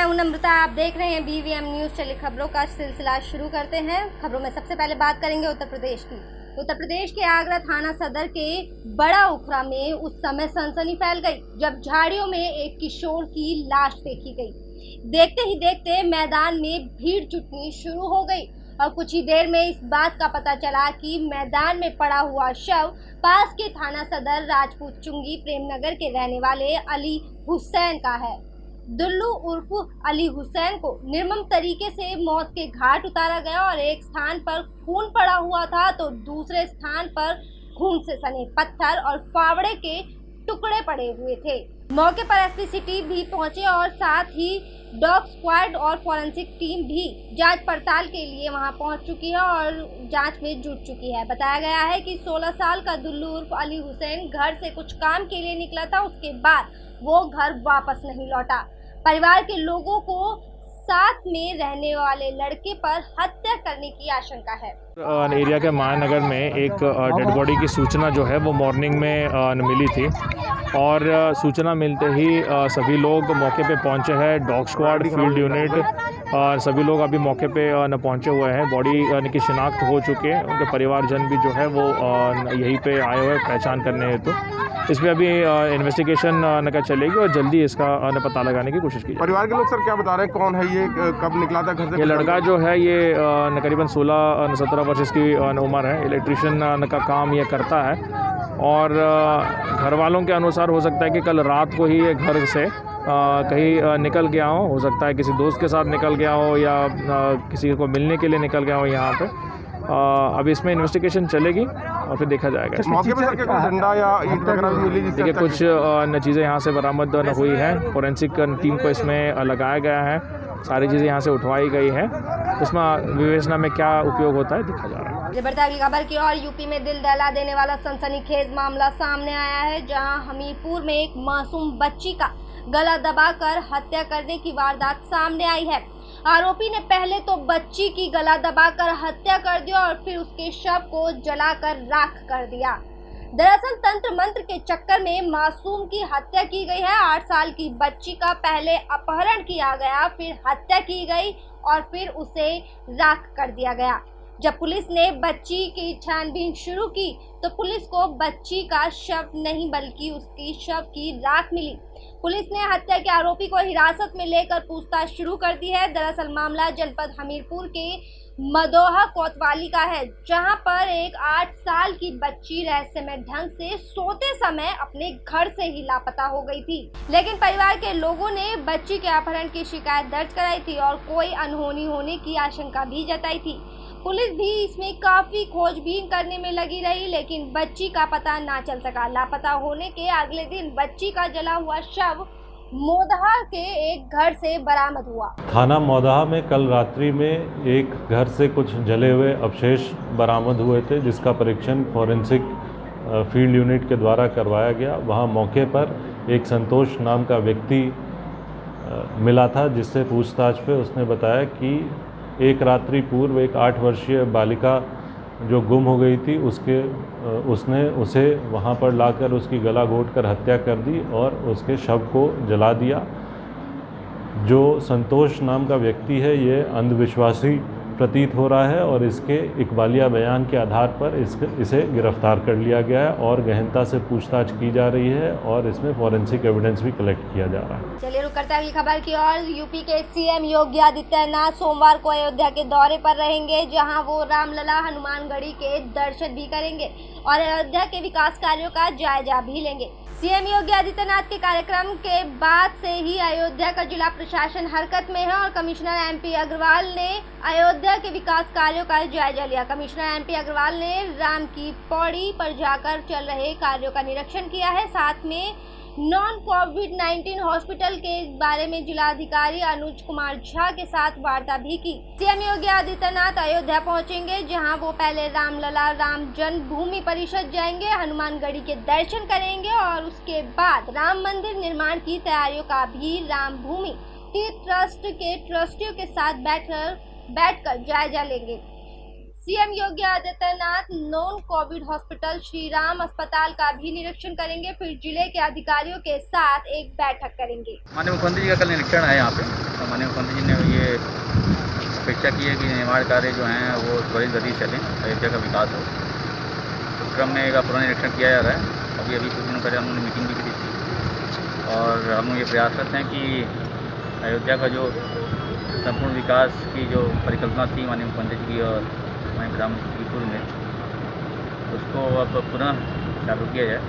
मैं हूं नम्रता, आप देख रहे हैं BVM न्यूज़। चलिए खबरों का सिलसिला शुरू करते हैं। खबरों में सबसे पहले बात करेंगे उत्तर प्रदेश की। उत्तर प्रदेश के आगरा थाना सदर के बड़ा उखरा में उस समय सनसनी फैल गई जब झाड़ियों में एक किशोर की लाश देखी गई। देखते ही देखते मैदान में भीड़ जुटनी शुरू हो गई और कुछ ही देर में इस बात का पता चला कि मैदान में पड़ा हुआ शव पास के थाना सदर राजपूत चुंगी प्रेमनगर के रहने वाले अली हुसैन का है। दुल्लू उर्फ अली हुसैन को निर्मम तरीके से मौत के घाट उतारा गया और एक स्थान पर खून पड़ा हुआ था तो दूसरे स्थान पर खून से सने पत्थर और फावड़े के टुकड़े पड़े हुए थे। मौके पर एसपी सिटी भी पहुंचे और साथ ही डॉग स्क्वाड और फॉरेंसिक टीम भी जांच पड़ताल के लिए वहां पहुंच चुकी है और जांच में जुट चुकी है। बताया गया है कि 16 साल का दुल्लू उर्फ अली हुसैन घर से कुछ काम के लिए निकला था, उसके बाद वो घर वापस नहीं लौटा। परिवार के लोगों को साथ में रहने वाले लड़के पर हत्या करने की आशंका है। एरिया के महानगर में एक डेड बॉडी की सूचना जो है वो मॉर्निंग में मिली थी और सूचना मिलते ही सभी लोग मौके पे पहुंचे हैं। डॉग स्क्वाड, फील्ड यूनिट और सभी लोग अभी मौके पे पहुंचे हुए हैं। बॉडी की शिनाख्त हो चुके हैं। उनके परिवारजन भी जो है वो यहीं पे आए हुए हैं पहचान करने हेतु। इस पर अभी इन्वेस्टिगेशन चलेगी और जल्दी इसका पता लगाने की कोशिश की जाएगी। परिवार के लोग सर क्या बता रहे हैं, कौन है ये, कब निकला था घर से? ये लड़का जो है ये करीबन 16-17 वर्ष इसकी उम्र है। इलेक्ट्रिशियन का काम ये करता है और घर वालों के अनुसार हो सकता है कि कल रात को ही ये घर से कहीं निकल गया हो सकता है किसी दोस्त के साथ निकल गया हो या किसी को मिलने के लिए निकल गया हो यहाँ पे। अभी इसमें इन्वेस्टिगेशन चलेगी और फिर देखा जाएगा। मौके पे सर क्या कोई डंडा या ईंट वगैरह भी मिली? देखिए कुछ चीज़ें यहाँ से बरामद हुई है। फोरेंसिक टीम को इसमें लगाया गया है। सारी चीज़ें यहाँ से उठवाई गई है। उसमें विवेचना में क्या उपयोग होता है देखा जा रहा है। बढ़ते अगली खबर की और यूपी में दिल दहला देने वाला सनसनीखेज मामला सामने आया है, जहां हमीरपुर में एक मासूम बच्ची का गला दबाकर हत्या करने की वारदात सामने आई है। आरोपी ने पहले तो बच्ची की गला दबाकर हत्या कर दिया और फिर उसके शव को जलाकर राख कर दिया। दरअसल तंत्र मंत्र के चक्कर में मासूम की हत्या की गई है। 8 साल की बच्ची का पहले अपहरण किया गया, फिर हत्या की गई और फिर उसे राख कर दिया गया। जब पुलिस ने बच्ची की छानबीन शुरू की तो पुलिस को बच्ची का शव नहीं बल्कि उसकी शव की राख मिली। पुलिस ने हत्या के आरोपी को हिरासत में लेकर पूछताछ शुरू कर दी है। दरअसल मामला जनपद हमीरपुर के मदोहा कोतवाली का है, जहां पर एक 8 साल की बच्ची रहस्यमय ढंग से सोते समय अपने घर से ही लापता हो गई थी। लेकिन परिवार के लोगों ने बच्ची के अपहरण की शिकायत दर्ज कराई थी और कोई अनहोनी होने की आशंका भी जताई थी। पुलिस भी इसमें काफी खोजबीन करने में लगी रही, लेकिन बच्ची का पता ना चल सका। लापता होने के अगले दिन बच्ची का जला हुआ शव मोदहा के एक घर से बरामद हुआ। थाना मोदहा में कल रात्रि में एक घर से कुछ जले हुए अवशेष बरामद हुए थे, जिसका परीक्षण फॉरेंसिक फील्ड यूनिट के द्वारा करवाया गया। वहां मौके पर एक संतोष नाम का व्यक्ति मिला था, जिससे पूछताछ पे उसने बताया कि एक रात्रि पूर्व एक 8 वर्षीय बालिका जो गुम हो गई थी उसने उसे वहां पर लाकर उसकी गला घोंटकर हत्या कर दी और उसके शव को जला दिया। जो संतोष नाम का व्यक्ति है ये अंधविश्वासी प्रतीत हो रहा है और इसके इकबालिया बयान के आधार पर इसे गिरफ्तार कर लिया गया है और गहनता से पूछताछ की जा रही है और इसमें फॉरेंसिक एविडेंस भी कलेक्ट किया जा रहा है। चलिए रुक करते हैं अगली खबर की और। यूपी के सीएम योगी आदित्यनाथ सोमवार को अयोध्या के दौरे पर रहेंगे, जहां वो रामलला हनुमानगढ़ी के दर्शन भी करेंगे और अयोध्या के विकास कार्यों का जायजा भी लेंगे। सीएम योगी आदित्यनाथ के कार्यक्रम के बाद से ही अयोध्या का जिला प्रशासन हरकत में है और कमिश्नर MP अग्रवाल ने अयोध्या के विकास कार्यों का जायजा लिया। कमिश्नर MP अग्रवाल ने राम की पौड़ी पर जाकर चल रहे कार्यों का निरीक्षण किया है। साथ में नॉन कोविड-19 हॉस्पिटल के बारे में जिलाधिकारी अनुज कुमार झा के साथ वार्ता भी की। सीएम योगी आदित्यनाथ अयोध्या पहुंचेंगे, जहां वो पहले रामलला राम जन्मभूमि परिषद जाएंगे, हनुमानगढ़ी के दर्शन करेंगे और उसके बाद राम मंदिर निर्माण की तैयारियों का भी राम भूमि तीर्थ ट्रस्ट के ट्रस्टियों के साथ बैठकर जायजा लेंगे। CM Yogi Adityanath non covid hospital Shri Ram अस्पताल का भी निरीक्षण करेंगे, फिर जिले के अधिकारियों के साथ एक बैठक करेंगे। माननीय मुख्यमंत्री जी का कल निरीक्षण है यहाँ पे। तो माननीय मुख्यमंत्री जी ने ये अपेक्षा की है कि निर्माण कार्य जो हैं वो त्वरित गति से चलें, अयोध्या का विकास हो। उस क्रम में एक पूरा निरीक्षण किया जा रहा है। अभी कुछ दिनों पहले हमने मीटिंग भी की थी और हम ये प्रयासरत हैं कि अयोध्या का जो संपूर्ण विकास की जो परिकल्पना थी माननीय मुख्यमंत्री जी की और हमारे ग्राम पूर्व में, उसको अब पुनः चालू किया जाए।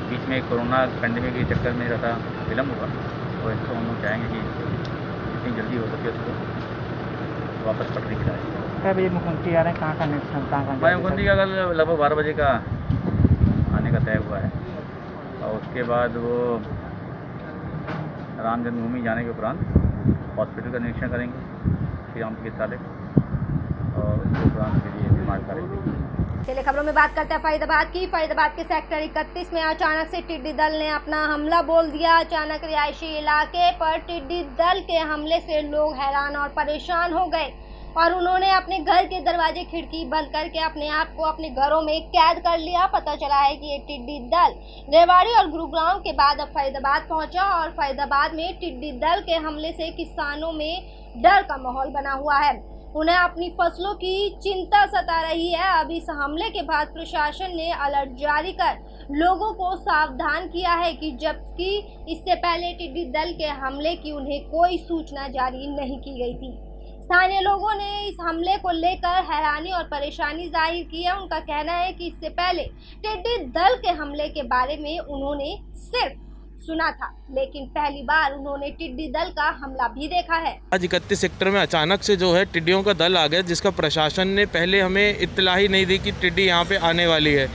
बीच में कोरोना पैंडेमिक के चक्कर में ज़्यादा विलम्ब हुआ और इसको हम लोग चाहेंगे कि जितनी जल्दी हो सके उसको वापस पटरी कराए। कब ये मुख्यमंत्री आ रहे हैं, कहाँ का निरीक्षण, हमारे मुख्यमंत्री का कल लगभग 12 बजे का आने का तय हुआ है और उसके बाद वो राम जन्मभूमि जाने के उपरांत हॉस्पिटल का निरीक्षण करेंगे, श्री राम चिकित्सालय, और उसके उपरांत के लिए निर्माण करेंगे। चलिए खबरों में बात करते हैं फरीदाबाद की। फरीदाबाद के सेक्टर 31 में अचानक से टिड्डी दल ने अपना हमला बोल दिया। अचानक रिहायशी इलाके पर टिड्डी दल के हमले से लोग हैरान और परेशान हो गए और उन्होंने अपने घर के दरवाजे खिड़की बंद करके अपने आप को अपने घरों में कैद कर लिया। पता चला है कि ये टिड्डी दल रेवाड़ी और गुरुग्राम के बाद अब फरीदाबाद पहुंचा और फरीदाबाद में टिड्डी दल के हमले से किसानों में डर का माहौल बना हुआ है। उन्हें अपनी फसलों की चिंता सता रही है। अब इस हमले के बाद प्रशासन ने अलर्ट जारी कर लोगों को सावधान किया है कि जबकि इससे पहले टिड्डी दल के हमले की उन्हें कोई सूचना जारी नहीं की गई थी। स्थानीय लोगों ने इस हमले को लेकर हैरानी और परेशानी जाहिर की है। उनका कहना है कि इससे पहले टिड्डी दल के हमले के बारे में उन्होंने सिर्फ सुना था, लेकिन पहली बार उन्होंने टिड्डी दल का हमला भी देखा है। आज 31 सेक्टर में अचानक से जो है टिड्डियों का दल आ गया, जिसका प्रशासन ने पहले हमें इत्तला ही नहीं दी कि टिड्डी यहाँ पे आने वाली है,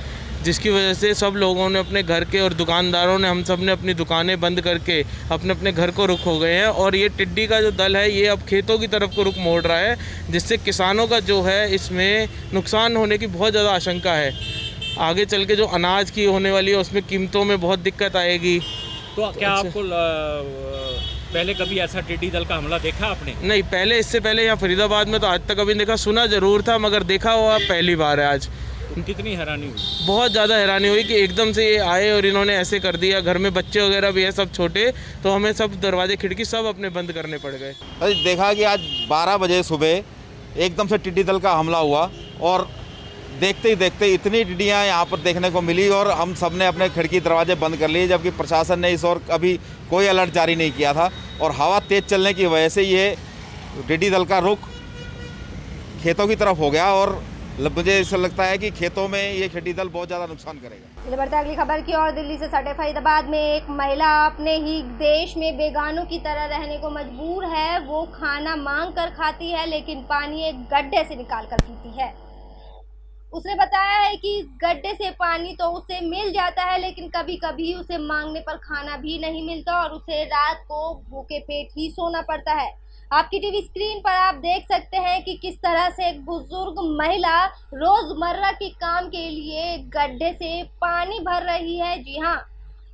जिसकी वजह से सब लोगों ने अपने घर के और दुकानदारों ने, हम सब ने अपनी दुकानें बंद करके अपने अपने घर को रुख हो गए हैं। और ये टिड्डी का जो दल है ये अब खेतों की तरफ को रुख मोड़ रहा है, जिससे किसानों का जो है इसमें नुकसान होने की बहुत ज़्यादा आशंका है। आगे चल के जो अनाज की होने वाली है उसमें कीमतों में बहुत दिक्कत आएगी। तो क्या आपको पहले कभी ऐसा टिड्डी दल का हमला देखा आपने? नहीं, पहले इससे पहले यहाँ फरीदाबाद में तो आज तक कभी देखा, सुना जरूर था मगर देखा हुआ पहली बार है आज। तो कितनी हैरानी हुई? बहुत ज़्यादा हैरानी हुई कि एकदम से ये आए और इन्होंने ऐसे कर दिया। घर में बच्चे वगैरह भी है सब छोटे, तो हमें सब दरवाजे खिड़की सब अपने बंद करने पड़ गए। देखा कि आज 12 बजे सुबह एकदम से टिड्डी दल का हमला हुआ और देखते ही देखते इतनी टिड्डियाँ यहाँ पर देखने को मिली और हम सब ने अपने खिड़की दरवाजे बंद कर लिए, जबकि प्रशासन ने इस ओर अभी कोई अलर्ट जारी नहीं किया था। और हवा तेज़ चलने की वजह से ये टिड्डी दल का रुख खेतों की तरफ हो गया और मुझे ऐसा लगता है कि खेतों में ये टिड्डी दल बहुत ज़्यादा नुकसान करेगा। बढ़ते अगली खबर की ओर। दिल्ली से सटे फरीदाबाद में एक महिला अपने ही देश में बेगानों की तरह रहने को मजबूर है। वो खाना मांग कर खाती है, लेकिन पानी एक गड्ढे से निकाल कर पीती है। उसने बताया है कि गड्ढे से पानी तो उसे मिल जाता है, लेकिन कभी कभी उसे मांगने पर खाना भी नहीं मिलता और उसे रात को भूखे पेट ही सोना पड़ता है। आपकी टीवी स्क्रीन पर आप देख सकते हैं कि किस तरह से एक बुजुर्ग महिला रोजमर्रा के काम के लिए गड्ढे से पानी भर रही है। जी हाँ,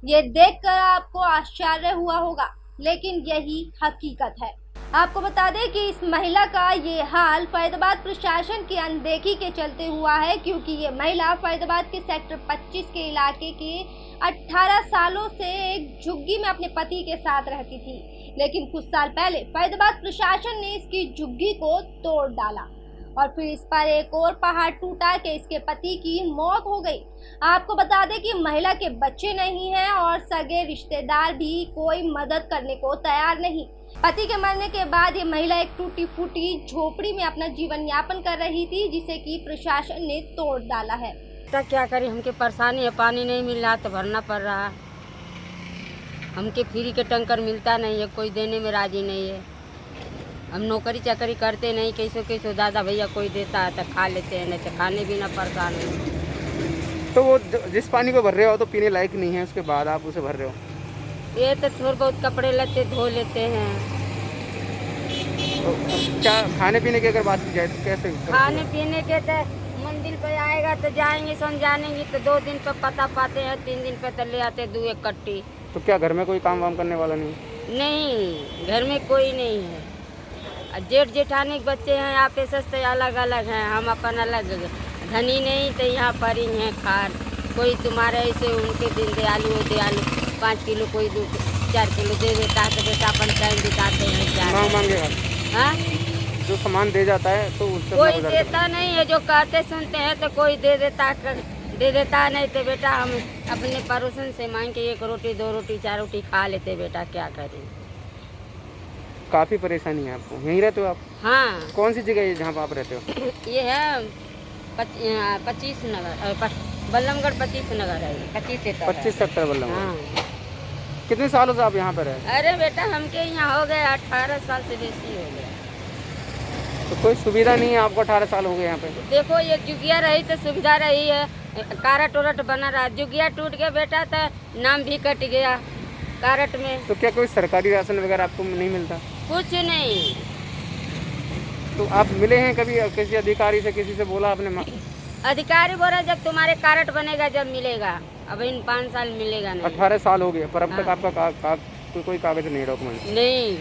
ये देखकर आपको आश्चर्य हुआ होगा, लेकिन यही हकीकत है। आपको बता दें कि इस महिला का ये हाल फरीदाबाद प्रशासन की अनदेखी के चलते हुआ है, क्योंकि ये महिला फरीदाबाद के सेक्टर 25 के इलाके के 18 सालों से एक झुग्गी में अपने पति के साथ रहती थी, लेकिन कुछ साल पहले फरीदाबाद प्रशासन ने इसकी झुग्गी को तोड़ डाला और फिर इस पर एक और पहाड़ टूटा कि इसके पति की मौत हो गई। आपको बता दें कि महिला के बच्चे नहीं हैं और सगे रिश्तेदार भी कोई मदद करने को तैयार नहीं। पति के मरने के बाद ये महिला एक टूटी फूटी झोपड़ी में अपना जीवन यापन कर रही थी, जिसे कि प्रशासन ने तोड़ डाला है। तो क्या करें, हमके परेशानी है, पानी नहीं मिल रहा तो भरना पड़ रहा है। हमके फ्री के टंकर मिलता नहीं है, कोई देने में राजी नहीं है। हम नौकरी चाकरी करते नहीं, कैसो दादा भैया कोई देता है तो खा लेते हैं, नहीं तो खाने भी ना परेशान है। तो वो जिस पानी को भर रहे हो तो पीने लायक नहीं है, उसके बाद आप उसे भर रहे हो? ये तो थोड़े बहुत कपड़े लत्ते धो लेते हैं। तो क्या खाने पीने की अगर बात की जाए तो कैसे? खाने पीने के तो मंदिर पे आएगा तो जाएंगे, समझानेंगे तो 2 दिन पे पता पाते हैं, 3 दिन पे तो ले आते 2-1 कट्टी। तो क्या घर में कोई काम वाम करने वाला नहीं? नहीं, घर में कोई नहीं है। जेठ जेठानी के बच्चे हैं यहाँ पे सस्ते अलग अलग हैं, हम अपन अलग धनी नहीं तो यहाँ पर ही हैं खार। कोई तुम्हारे ऐसे उनके दिन दयालु 5 किलो कोई 4 किलो दे देता है तो बेटा अपन टाइम बिताते हैं क्या मांगेगा। हाँ जो सामान दे जाता है तो उससे कोई देता नहीं है, जो कहते सुनते हैं तो कोई दे देता नहीं तो बेटा हम अपने पड़ोसन से मांग के 1 रोटी 2 रोटी 4 रोटी खा लेते बेटा, क्या करें। काफ़ी परेशानी है आपको। यहीं रहते हो आप? हाँ। कौन सी जगह है जहाँ पर आप रहते हो? ये है 25 नगर, बल्लमगढ़ 25 नगर है, 25 सेक्टर बल्लमगढ़। हाँ। कितने सालों से आप यहाँ पर हैं? अरे बेटा हमके यहाँ हो गए 18 साल से बेसी हो गया। तो कोई सुविधा नहीं है आपको? 18 साल हो गए यहाँ पे। देखो ये जुगिया रही तो सुविधा रही है, कारट उरट बना रहा, जुगिया टूट गया बेटा तो नाम भी कट गया कारट में। तो क्या कोई सरकारी राशन वगैरह आपको नहीं मिलता? कुछ नहीं। तो आप मिले हैं कभी किसी अधिकारी से, किसी से बोला आपने? अधिकारी बोला जब तुम्हारे कारट बनेगा जब मिलेगा, अब इन 5 साल मिलेगा नहीं। 18 साल हो गए पर अब तक आपका कोई कागज नहीं, डॉक्यूमेंट नहीं।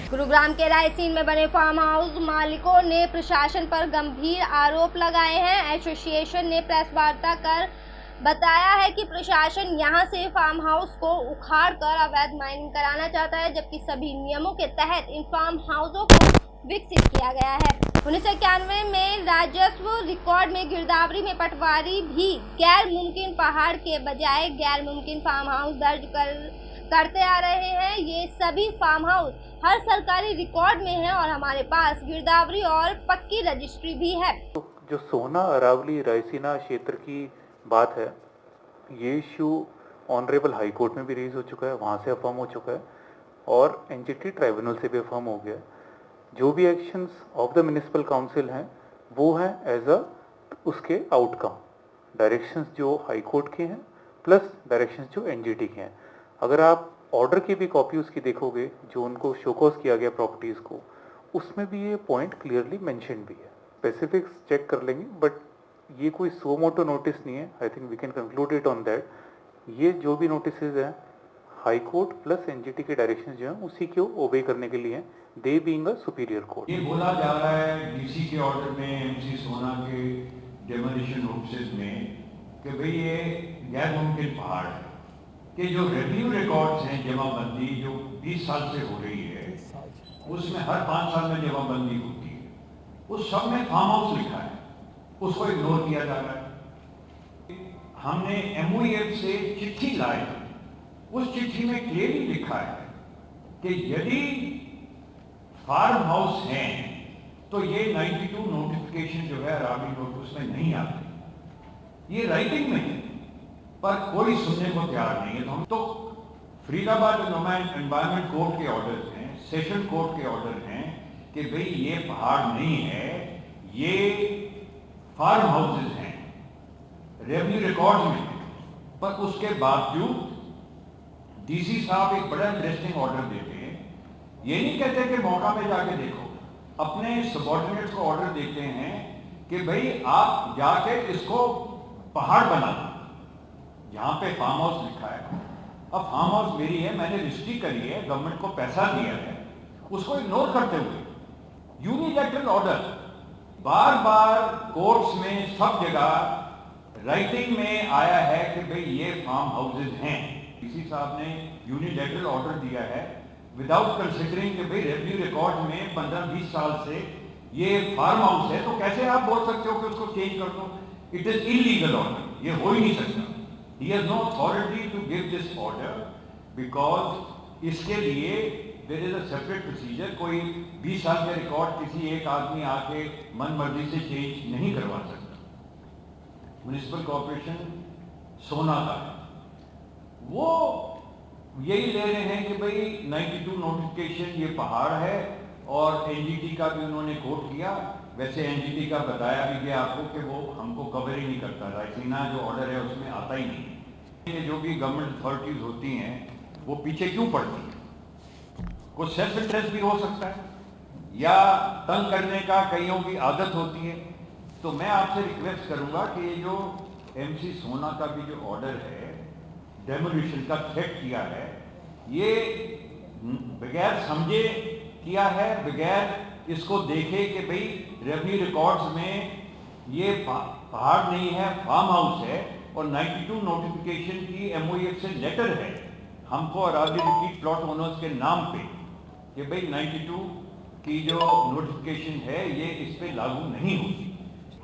गुरुग्राम के रायसीन में बने फार्म हाउस मालिकों ने प्रशासन पर गंभीर आरोप लगाए हैं। एसोसिएशन ने प्रेस वार्ता कर बताया है कि प्रशासन यहां से फार्म हाउस को उखाड़कर अवैध माइनिंग कराना चाहता है, जबकि सभी नियमों के तहत इन फार्म हाउसों को विकसित किया गया है। 1991 में राजस्व रिकॉर्ड में गिरदावरी में पटवारी भी गैर मुमकिन पहाड़ के बजाय गैर मुमकिन फार्म हाउस दर्ज करते आ रहे हैं। ये सभी फार्म हाउस हर सरकारी रिकॉर्ड में है और हमारे पास गिरदावरी और पक्की रजिस्ट्री भी है। जो सोहना अरावली रायसीना क्षेत्र की बात है, ये इशू ऑनरेबल हाई कोर्ट में भी रेज हो चुका है, वहाँ से अफर्म हो चुका है और एनजीटी ट्राइब्यूनल से भी अफर्म हो गया है। जो भी actions of the municipal council हैं वो हैं एज अ उसके आउटकम, डायरेक्शंस जो हाई कोर्ट के हैं प्लस डायरेक्शंस जो एनजीटी के हैं। अगर आप ऑर्डर की भी कॉपी उसकी देखोगे जो उनको शोकॉज किया गया प्रॉपर्टीज़ को, उसमें भी ये पॉइंट क्लियरली मेंशन भी है। स्पेसिफिक्स चेक कर लेंगे बट ये कोई सो मोटो नोटिस नहीं है। I think we can conclude it on that. ये जो भी नोटिसेज हैं हाई कोर्ट प्लस एनजीटी के डायरेक्शंस जो हैं उसी को ओबे करने के लिए, they being a superior court. ये बोला जा रहा है डीसी के ऑर्डर में, एमसी सोना के डेमोलिशन नोटिस में कि भाई ये गैर मुमकिन पहाड़ है कि जो रेवेन्यू रिकॉर्ड्स हैं जमाबंदी जो 20 साल से हो रही है उसमें हर 5 साल में जमाबंदी होती है, उस सब में फार्म हाउस लिखा है, उसको इग्नोर किया जा रहा है। हमने एमओएफ से चिट्ठी लाई, उस चिट्ठी में क्लियरली लिखा है कि यदि फार्म हाउस हैं तो ये 92 नोटिफिकेशन जो है अरावली नोटिस में नहीं आते, ये राइटिंग में है पर कोई सुनने को तैयार नहीं है। तो फरीदाबाद एनवायरमेंट कोर्ट के ऑर्डर हैं, सेशन कोर्ट के ऑर्डर हैं कि भाई ये पहाड़ नहीं है, ये फार्म हाउसेज हैं, रेवेन्यू रिकॉर्ड्स में है। पर उसके बावजूद डीसी साहब एक बड़ा इंटरेस्टिंग ऑर्डर देते हैं। ये नहीं कहते कि मौका में जाके देखो, अपने सबऑर्डिनेट्स को ऑर्डर देते हैं कि भाई आप जाके इसको पहाड़ बना दो जहां पे फार्म हाउस लिखा है। अब फार्म हाउस मेरी है, मैंने रजिस्ट्री करी है, गवर्नमेंट को पैसा दिया है, उसको इग्नोर करते हुए यूनिलैटरल ऑर्डर बार बार कोर्ट्स में सब जगह राइटिंग में आया है कि भाई ये फार्म हाउसेज हैं। डीसी साहब ने यूनिलैटरल ऑर्डर दिया है विदाउट कंसिडरिंग कि भाई रेवेन्यू रिकॉर्ड में 15-20 साल से ये फार्म हाउस है, तो कैसे आप बोल सकते हो कि उसको चेंज कर दो? इट इज इलीगल ऑर्डर, ये हो ही नहीं सकता। He has no authority to give this order because इसके लिए there is a separate procedure। कोई 20 साल का रिकॉर्ड किसी एक आदमी आके मन मर्जी से चेंज नहीं करवा सकता। म्युनिसिपल कॉर्पोरेशन सोना का है, वो यही ले रहे हैं कि भाई 92 नोटिफिकेशन ये पहाड़ है और एनजीटी का भी उन्होंने कोट किया। वैसे एनजीटी का बताया भी गया आपको कि वो हमको कवर ही नहीं करता, रायसीना जो ऑर्डर है उसमें आता ही नहीं। ये जो भी गवर्नमेंट अथॉरिटीज होती हैं वो पीछे क्यों पड़ती हैं? कुछ सेल्फ इंटरेस्ट भी हो सकता है या तंग करने का कईयों की आदत होती है। तो मैं आपसे रिक्वेस्ट करूंगा कि ये जो एमसी सोना का भी जो ऑर्डर है डेमोलिशन का थ्रेट किया है, ये बगैर समझे किया है, बगैर इसको देखे कि भाई रेवेन्यू रिकॉर्ड्स में ये पहाड़ नहीं है, फार्म हाउस है, और 92 नोटिफिकेशन की MOEF से लेटर है हमको अरावली रिट्रीट प्लॉट ओनर्स के नाम पे कि भाई 92 की जो नोटिफिकेशन है ये इस पे लागू नहीं होती।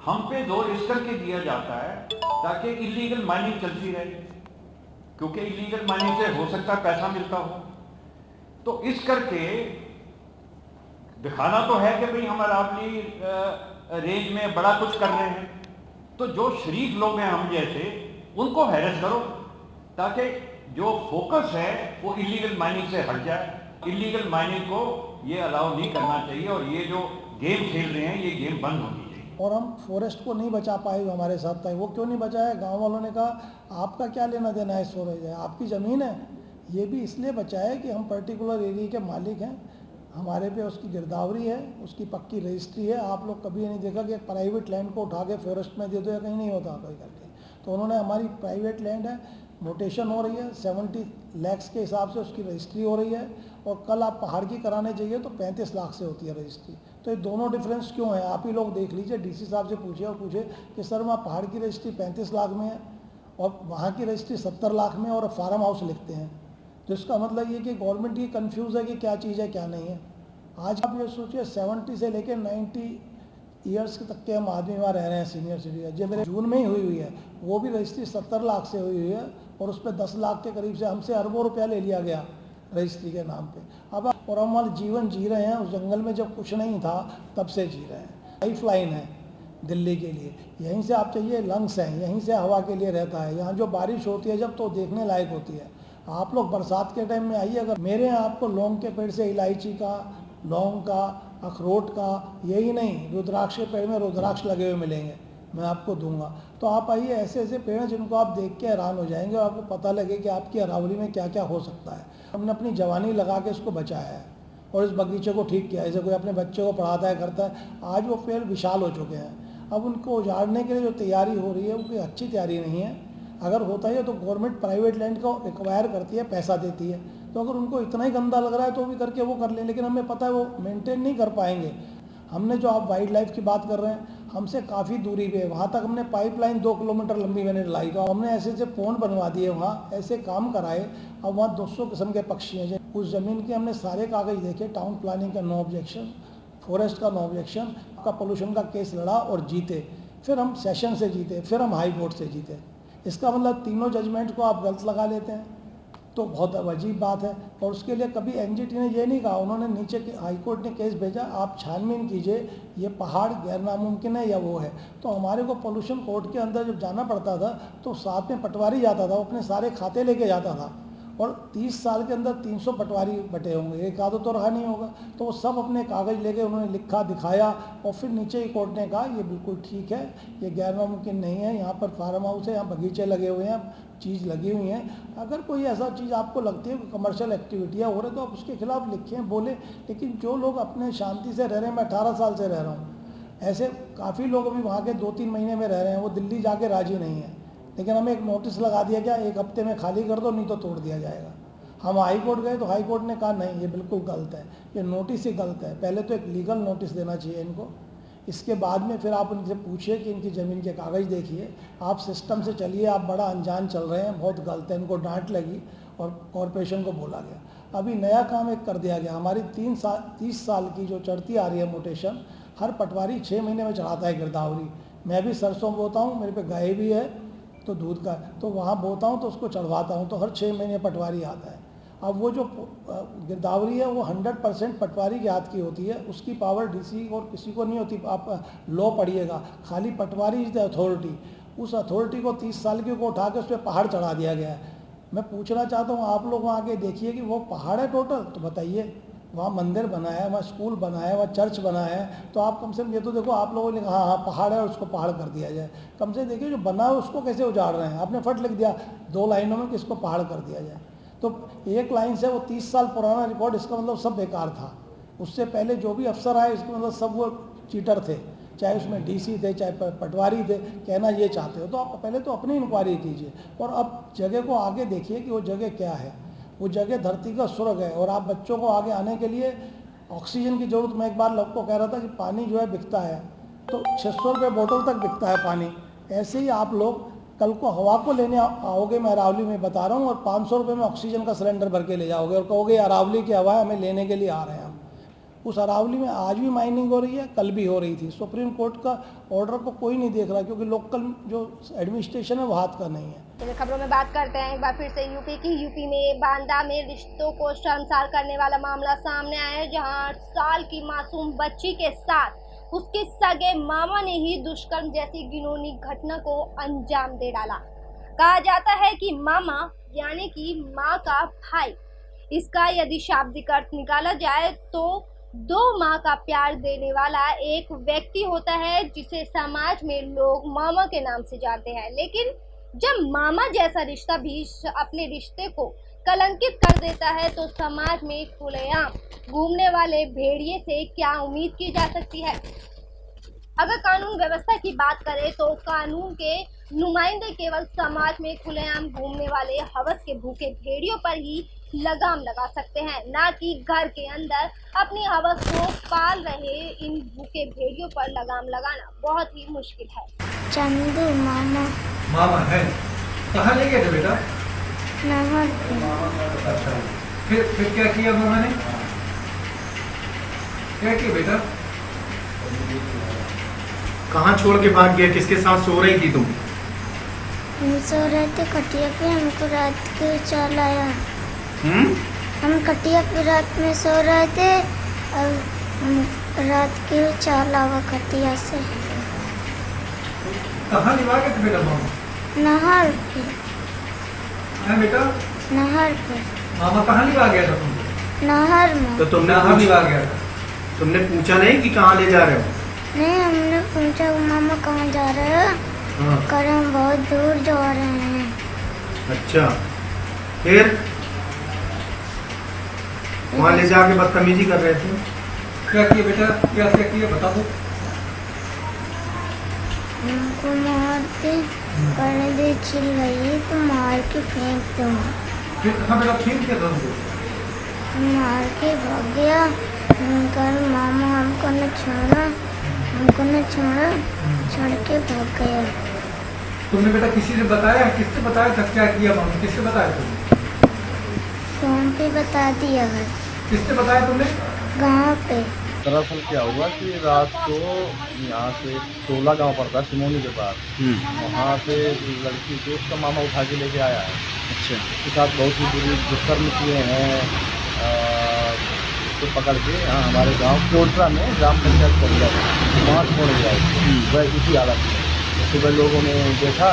हम पे जोर इस करके दिया जाता है ताकि इलीगल माइनिंग चलती रहे, क्योंकि इलीगल माइनिंग से हो सकता है पैसा मिलता हो। तो इस करके दिखाना तो है कि भाई हम अरावली रेंज में बड़ा कुछ कर रहे हैं, तो जो शरीफ लोग हैं हम जैसे उनको हैरेस करो ताकि जो फोकस है वो इलीगल माइनिंग से हट जाए। इलीगल माइनिंग को ये अलाउ नहीं करना चाहिए और ये जो गेम खेल रहे हैं ये गेम बंद होनी चाहिए। और हम फॉरेस्ट को नहीं बचा पाए जो हमारे साथ था। वो क्यों नहीं बचाया? गांव वालों ने कहा आपका क्या लेना देना है स्टोरेज है, आपकी ज़मीन है। ये भी इसलिए बचा है कि हम पर्टिकुलर एरिया के मालिक हैं, हमारे पे उसकी गिरदावरी है, उसकी पक्की रजिस्ट्री है। आप लोग कभी नहीं देखा कि एक प्राइवेट लैंड को उठा के फॉरेस्ट में दे दो या कहीं नहीं होता कोई करके। तो उन्होंने हमारी प्राइवेट लैंड है, मोटेशन हो रही है, 70 लाख के हिसाब से उसकी रजिस्ट्री हो रही है, और कल आप पहाड़ की कराने चाहिए तो 35 लाख से होती है रजिस्ट्री। तो ये दोनों डिफरेंस क्यों है? आप ही लोग देख लीजिए, DC साहब से पूछिए और पूछे कि सर वहाँ पहाड़ की रजिस्ट्री 35 लाख में है और वहाँ की रजिस्ट्री 70 लाख में और फार्म हाउस लिखते हैं। तो इसका मतलब ये कि गवर्नमेंट ये कन्फ्यूज़ है कि क्या चीज़ है क्या नहीं है। आज आप ये सोचिए 70 से लेकर 90 ईयर्स तक के हम आदमी वहाँ रह रहे हैं, सीनियर सिटीजन। जो मेरे जून में ही हुई है वो भी रजिस्ट्री 70 लाख से हुई है और उस पर 10 लाख के करीब से हमसे अरबों रुपया ले लिया गया रजिस्ट्री के नाम पे। अब और हम वाले जीवन जी रहे हैं उस जंगल में जब कुछ नहीं था तब से जी रहे हैं। लाइफ लाइन है दिल्ली के लिए, यहीं से आप चाहिए लंग्स हैं, यहीं से हवा के लिए रहता है। यहाँ जो बारिश होती है जब तो देखने लायक होती है। आप लोग बरसात के टाइम में आइए, अगर मेरे यहाँ आपको लौंग के पेड़ से इलायची का, लौंग का, अखरोट का, यही नहीं रुद्राक्ष के पेड़ में रुद्राक्ष लगे हुए मिलेंगे, मैं आपको दूंगा। तो आप आइए, ऐसे ऐसे पेड़ हैं जिनको आप देख के हैरान हो जाएंगे और आपको पता लगे कि आपकी अरावली में क्या क्या हो सकता है। हमने अपनी जवानी लगा के इसको बचाया है और इस बगीचे को ठीक किया। जैसे कोई अपने बच्चे को पढ़ाता है करता है, आज वो पेड़ विशाल हो चुके हैं। अब उनको उजाड़ने के लिए जो तैयारी हो रही है वो कोई अच्छी तैयारी नहीं है। अगर होता है तो गवर्नमेंट प्राइवेट लैंड को एक्वायर करती है, पैसा देती है। तो अगर उनको इतना ही गंदा लग रहा है तो भी करके वो कर लें, लेकिन हमें पता है वो मेंटेन नहीं कर पाएंगे। हमने जो आप वाइल्ड लाइफ की बात कर रहे हैं, हमसे काफ़ी दूरी पे, वहाँ तक हमने पाइपलाइन 2 किलोमीटर लंबी मैंने लाई। तो हमने ऐसे ऐसे पोंड बनवा दिए, वहाँ ऐसे काम कराए। अब वहाँ 200 किस्म के पक्षी हैं। उस ज़मीन के हमने सारे कागज़ देखे, टाउन प्लानिंग का नो ऑब्जेक्शन, फॉरेस्ट का नो ऑब्जेक्शन, का पोल्यूशन का केस लड़ा और जीते। फिर हम सेशन से जीते, फिर हम हाई कोर्ट से जीते। इसका मतलब तीनों जजमेंट को आप गलत लगा लेते हैं तो बहुत अजीब बात है। और उसके लिए कभी NGT ने ये नहीं कहा, उन्होंने नीचे हाई कोर्ट ने केस भेजा, आप छानबीन कीजिए ये पहाड़ गैर नामुमकिन है या वो है। तो हमारे को पोल्यूशन कोर्ट के अंदर जब जाना पड़ता था तो साथ में पटवारी जाता था, वो अपने सारे खाते लेके जाता था। और 30 साल के अंदर 300 पटवारी बटे होंगे, एक आधा तो रहा नहीं होगा। तो वो सब अपने कागज़ लेके उन्होंने लिखा, दिखाया और फिर नीचे ही कोर्ट ने कहा ये बिल्कुल ठीक है, ये गैर नामुमकिन नहीं है, यहाँ पर फार्म हाउस है, यहाँ बगीचे लगे हुए हैं, चीज़ लगी हुई हैं। अगर कोई ऐसा चीज़ आपको लगती है कि कमर्शियल एक्टिविटियाँ हो रही तो आप उसके खिलाफ लिखें, बोलें। लेकिन जो लोग अपने शांति से रह रहे हैं, मैं 18 साल से रह रहा हूँ, ऐसे काफ़ी लोग अभी वहाँ के 2-3 महीने में रह रहे हैं, वो दिल्ली जाके राजी नहीं है। लेकिन हमें एक नोटिस लगा दिया गया 1 हफ्ते में खाली कर दो, नहीं तो तोड़ दिया जाएगा। हम हाई कोर्ट गए तो हाई कोर्ट ने कहा नहीं, ये बिल्कुल गलत है, ये नोटिस ही गलत है। पहले तो एक लीगल नोटिस देना चाहिए इनको, इसके बाद में फिर आप उनसे पूछिए कि इनकी ज़मीन के कागज़ देखिए। आप सिस्टम से चलिए, आप बड़ा अनजान चल रहे हैं, बहुत गलत है। इनको डांट लगी और कॉरपोरेशन को बोला गया। अभी नया काम एक कर दिया गया, हमारी 30 साल की जो चढ़ती आ रही है मोटेशन, हर पटवारी 6 महीने में चढ़ाता है गिरदावरी। मैं भी सरसों बोता हूँ, मेरे पे गाय भी है तो दूध का, तो वहाँ बोता हूँ तो उसको चढ़वाता हूँ, तो हर 6 महीने पटवारी आता है। अब वो जो गिरदावरी है वो 100% पटवारी के हाथ की होती है, उसकी पावर DC और किसी को नहीं होती। आप लॉ पढ़िएगा, खाली पटवारी इज द अथॉरिटी। उस अथॉरिटी को 30 साल की को उठा के उस पर पहाड़ चढ़ा दिया गया है। मैं पूछना चाहता हूँ, आप लोग वहाँ आके देखिए कि वो पहाड़ है टोटल, तो बताइए। वहाँ मंदिर बनाया है, वहाँ स्कूल बनाया है, वहाँ चर्च बनाया है, तो आप कम से कम ये तो देखो। आप लोगों ने कहा हाँ पहाड़ है और उसको पहाड़ कर दिया जाए, कम से देखिए जो बना है उसको कैसे उजाड़ रहे हैं। आपने फट लिख दिया 2 लाइनों में कि इसको पहाड़ कर दिया जाए, तो एक लाइन से वो 30 साल पुराना रिकॉर्ड, इसका मतलब सब बेकार था। उससे पहले जो भी अफसर आए इसका मतलब सब वो चीटर थे, चाहे उसमें DC थे, चाहे पटवारी थे। कहना ये चाहते हो तो आप पहले तो अपनी इंक्वायरी कीजिए और अब जगह को आगे देखिए कि वो जगह क्या है। वो जगह धरती का स्वर्ग है और आप बच्चों को आगे आने के लिए ऑक्सीजन की ज़रूरत, मैं एक बार लोग को कह रहा था कि पानी जो है बिकता है तो 600 रुपये बोतल तक बिकता है पानी। ऐसे ही आप लोग कल को हवा को लेने आओगे, मैं अरावली में बता रहा हूँ, और 500 रुपये में ऑक्सीजन का सिलेंडर भर के ले जाओगे और कहोगे अरावली की हवा हमें लेने के लिए आ रहे हैं हम। उस अरावली में आज भी माइनिंग हो रही है, कल भी हो रही थी। सुप्रीम कोर्ट का ऑर्डर को कोई नहीं देख रहा क्योंकि लोकल जो एडमिनिस्ट्रेशन है वो हाथ का नहीं है। खबरों में बात करते हैं एक बार फिर से यूपी की। यूपी में बांदा में रिश्तों को शर्मसार करने वाला मामला सामने आया है, जहां 8 साल की मासूम बच्ची के साथ उसके सगे मामा ने ही दुष्कर्म जैसी घिनौनी घटना को अंजाम दे डाला। कहा जाता है कि मामा यानी कि माँ का भाई, इसका यदि शाब्दिक अर्थ निकाला जाए तो 2 माँ का प्यार देने वाला एक व्यक्ति होता है जिसे समाज में लोग मामा के नाम से जानते हैं। लेकिन जब मामा जैसा रिश्ता भी अपने रिश्ते को कलंकित कर देता है तो समाज में खुलेआम घूमने वाले भेड़िए से क्या उम्मीद की जा सकती है। अगर कानून व्यवस्था की बात करें तो कानून के नुमाइंदे केवल समाज में खुलेआम घूमने वाले हवस के भूखे भेड़ियों पर ही लगाम लगा सकते हैं, ना कि घर के अंदर अपनी हवस को पाल रहे इन भूखे भेड़ियों पर लगाम लगाना बहुत ही मुश्किल है। चंदू मामा है, कहाँ ले गए थे बेटा? नहर। अच्छा, फिर क्या किया मामा ने? क्या किया बेटा? कहाँ छोड़ के भाग गया? किसके साथ सो रही थी तुम? हम सो रहे थे खटिया पे, हमको रात के चाल आया। हम खटिया पे रात में सो रहे थे और रात के चाल आवा खटिया से। कहाँ लिवा गए थे बेटा मामा? नहर पे। है बेटा? नहर पे। मामा कहाँ लिवा गया था तुमको? नहर में। तो तुमने कहाँ लिवा गया था? तुमने पूछा नहीं कि कहाँ ले जा रहे हो? नहीं, हमने पूछा मामा कहाँ जा रहे हो? कर हम बहुत दूर जा रहे हैं। अच्छा, फिर वहाँ ले जाके बदतमीजी कर रहे थे। क्या किया बेटा? क्या किया बता दो। हमको मारते करने दे, चिल्लाई तो मार के फेंक दो। फिर कहाँ बेटा फेंक दिया था तुमको? मार के भाग गया। कर मामा हमको न छोड़ा, हमको न छोड़ा, छोड़ के भाग गया। तुमने बेटा किसी से बताया? किससे बताया था क्या किया मामा? किससे बताया तुमने? फोन पे बता दिया है। किससे बताया तुमने? गाँव पे। दरअसल क्या हुआ कि रात को यहाँ से 16 गांव पड़ता है सिमोनी के पास, वहाँ से लड़की को उसका मामा उठा के लेके आया है। अच्छा। उसके साथ बहुत ही बुरी दुष्कर्म किए हैं। उसको पकड़ के यहाँ हमारे गांव कोटरा में ग्राम पंचायत कर दिया, वहाँ छोड़ गया वह इसी हालत में। सुबह लोगों ने देखा,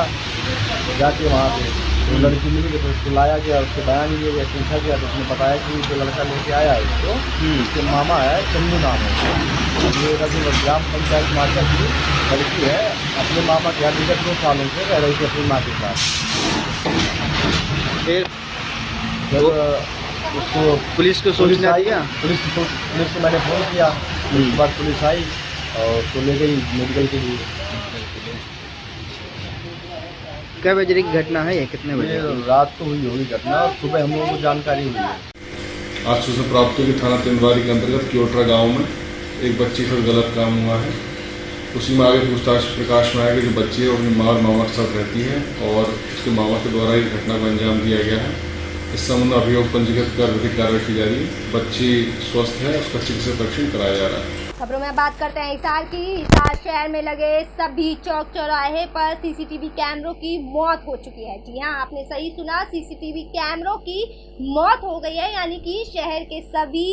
जाके वहाँ पे वो लड़की मिली तो उसको लाया गया, उसके बयान लिए गया, पूछा गया तो उसने बताया कि जो लड़का लेके आया है इसको, उसके मामा है, चंदू नाम है। ये ग्राम पंचायत माता की लड़की है, अपने मामा के यहाँ 2 सालों से रह रही थी अपनी माँ के साथ। फिर जब उसको पुलिस को सूचना दिया, पुलिस को मैंने फ़ोन किया, उसके बाद पुलिस आई और उसको ले गई मेडिकल के लिए। क्या बजे की घटना है? ये कितने बजे? रात को हुई होगी घटना, सुबह हम लोगों को जानकारी हुई है। आज सूचना प्राप्त हुई कि थाना तेंदुआरी के अंतर्गत क्योटरा गांव में एक बच्ची के साथ गलत काम हुआ है। उसी में आगे पूछताछ प्रकाश में आया कि जो बच्ची है वो अपनी माँ और मामा के साथ रहती है और उसके मामा के द्वारा ही घटना को अंजाम दिया गया है। इस संबंध में अभियोग पंजीकृत कर विधिक कार्रवाई की जा रही है। बच्ची स्वस्थ है, उसका चिकित्सा परीक्षण कराया जा रहा है। खबरों में बात करते हैं हिसार की। हिसार शहर में लगे सभी चौक चौराहे पर सीसीटीवी कैमरों की मौत हो चुकी है। जी हां, आपने सही सुना, सीसीटीवी कैमरों की मौत हो गई है, यानी कि शहर के सभी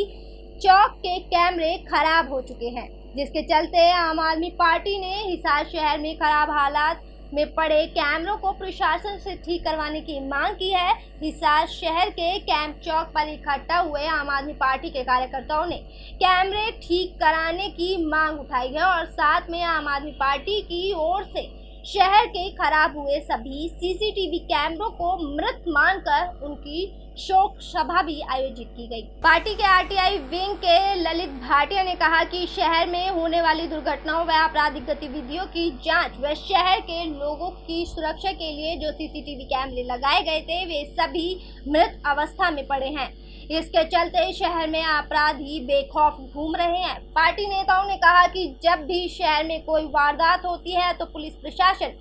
चौक के कैमरे खराब हो चुके हैं, जिसके चलते आम आदमी पार्टी ने हिसार शहर में खराब हालात में पड़े कैमरों को प्रशासन से ठीक करवाने की मांग की है। हिसार शहर के कैंप चौक पर इकट्ठा हुए आम आदमी पार्टी के कार्यकर्ताओं ने कैमरे ठीक कराने की मांग उठाई है और साथ में आम आदमी पार्टी की ओर से शहर के खराब हुए सभी सीसीटीवी कैमरों को मृत मानकर उनकी शोक सभा भी आयोजित की गई। पार्टी के आरटीआई विंग के ललित भाटिया ने कहा कि शहर में होने वाली दुर्घटनाओं व आपराधिक गतिविधियों की जांच व शहर के लोगों की सुरक्षा के लिए जो सीसीटीवी कैमरे लगाए गए थे वे सभी मृत अवस्था में पड़े हैं। इसके चलते शहर में अपराधी बेखौफ घूम रहे हैं। पार्टी नेताओं ने कहा कि जब भी शहर में कोई वारदात होती है तो पुलिस प्रशासन।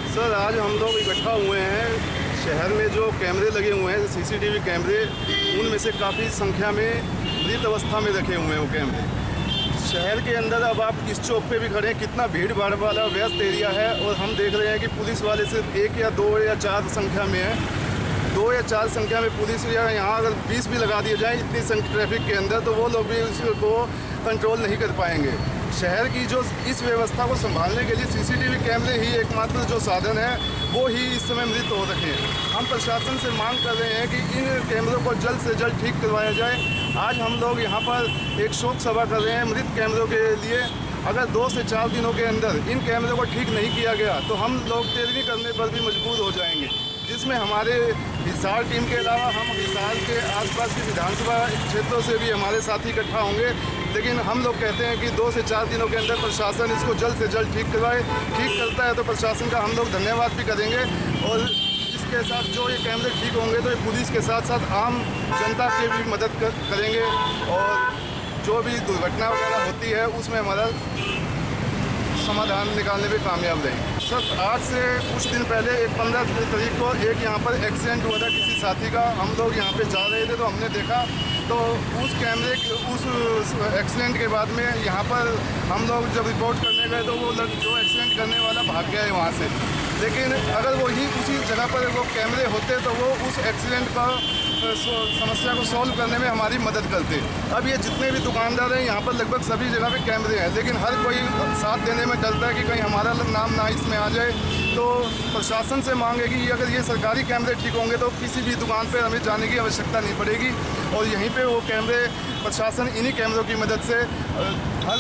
सर, आज हम लोग इकट्ठा हुए हैं। शहर में जो कैमरे लगे हुए हैं, सीसीटीवी कैमरे, उनमें से काफ़ी संख्या में मृत अवस्था में रखे हुए हैं वो कैमरे। शहर के अंदर अब आप इस चौक पे भी खड़े हैं, कितना भीड़ भाड़ वाला व्यस्त एरिया है, और हम देख रहे हैं कि पुलिस वाले सिर्फ 1 या 2 या 4 संख्या में है। 2 या 4 संख्या में पुलिस, या यहाँ अगर 20 भी लगा दिए जाए इतनी ट्रैफिक के अंदर, तो वो लोग भी उसको कंट्रोल नहीं कर पाएंगे। शहर की जो इस व्यवस्था को संभालने के लिए सीसीटीवी कैमरे ही एकमात्र जो साधन है, वो ही इस समय मृत हो रखे हैं। हम प्रशासन से मांग कर रहे हैं कि इन कैमरों को जल्द से जल्द ठीक करवाया जाए। आज हम लोग यहाँ पर एक शोक सभा कर रहे हैं मृत कैमरों के लिए। अगर 2 से 4 दिनों के अंदर इन कैमरों को ठीक नहीं किया गया तो हम लोग तेरवी करने पर भी मजबूर हो जाएंगे, जिसमें हमारे हिसार टीम के अलावा हम हिसार के आसपास की विधानसभा क्षेत्रों से भी हमारे साथी इकट्ठा होंगे। लेकिन हम लोग कहते हैं कि 2 से 4 दिनों के अंदर प्रशासन इसको जल्द से जल्द ठीक करवाए। ठीक करता है तो प्रशासन का हम लोग धन्यवाद भी करेंगे, और इसके साथ जो ये कैमरे ठीक होंगे तो ये पुलिस के साथ साथ आम जनता की भी मदद करेंगे, और जो भी दुर्घटना वगैरह होती है उसमें हमारा समाधान निकालने में कामयाब रहेंगे। सर, आज से कुछ दिन पहले 15 तारीख को एक यहाँ पर एक्सीडेंट हुआ था किसी साथी का। हम लोग यहाँ पे जा रहे थे तो हमने देखा, तो उस कैमरे उस एक्सीडेंट के बाद में यहाँ पर हम लोग जब रिपोर्ट करने गए तो वो जो एक्सीडेंट करने वाला भाग गया है वहाँ से। लेकिन अगर वही उसी जगह पर वो कैमरे होते तो वो उस एक्सीडेंट का समस्या को सॉल्व करने में हमारी मदद करते। अब ये जितने भी दुकानदार हैं यहाँ पर लगभग सभी जगह पे कैमरे हैं, लेकिन हर कोई साथ देने में डरता है कि कहीं हमारा नाम ना इसमें आ जाए। तो प्रशासन से मांग है कि अगर ये सरकारी कैमरे ठीक होंगे तो किसी भी दुकान पर हमें जाने की आवश्यकता नहीं पड़ेगी, और यहीं पर वो कैमरे प्रशासन इन्हीं कैमरों की मदद से हर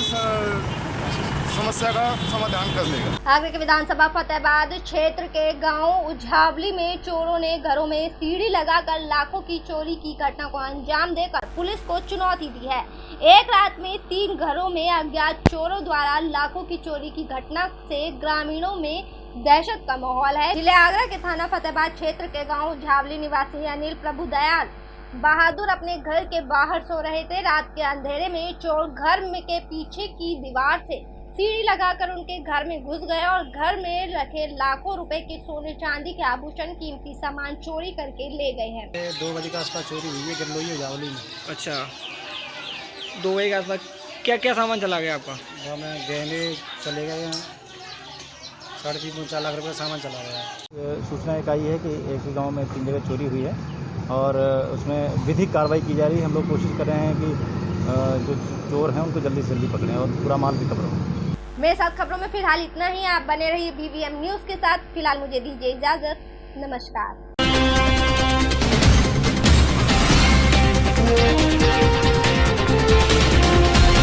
समस्या का समाधान कर लेगा। आगरा के विधानसभा फतेहाबाद क्षेत्र के गांव उझावली में चोरों ने घरों में सीढ़ी लगाकर लाखों की चोरी की घटना को अंजाम देकर पुलिस को चुनौती दी है। एक रात में 3 घरों में अज्ञात चोरों द्वारा लाखों की चोरी की घटना से ग्रामीणों में दहशत का माहौल है। जिले आगरा के थाना फतेहाबाद क्षेत्र के गाँव उझावली निवासी अनिल प्रभुदयाल बहादुर अपने घर के बाहर सो रहे थे। रात के अंधेरे में चोर घर के पीछे की दीवार से सीढ़ी लगाकर उनके घर में घुस गए और घर में रखे लाखों रुपए के सोने चांदी के आभूषण कीमती सामान चोरी करके ले गए हैं। 2 बजे के आसपास चोरी हुई है गरलोई उझावली में। अच्छा, 2 बजे के आसपास क्या क्या सामान चला गया आपका? में गहने चले गए हैं, 3.5-4 लाख रुपये सामान चला गया। सूचना एक आई है कि एक ही गाँव में 3 जगह चोरी हुई है, और उसमें विधिक कार्रवाई की जा रही है। हम लोग कोशिश कर रहे हैं कि जो चोर हैं उनको जल्दी से जल्दी पकड़ें और पूरा माल रिकवर हो। मेरे साथ खबरों में फिलहाल इतना ही। आप बने रहिए BVM न्यूज़ के साथ। फिलहाल मुझे दीजिए इजाजत। नमस्कार।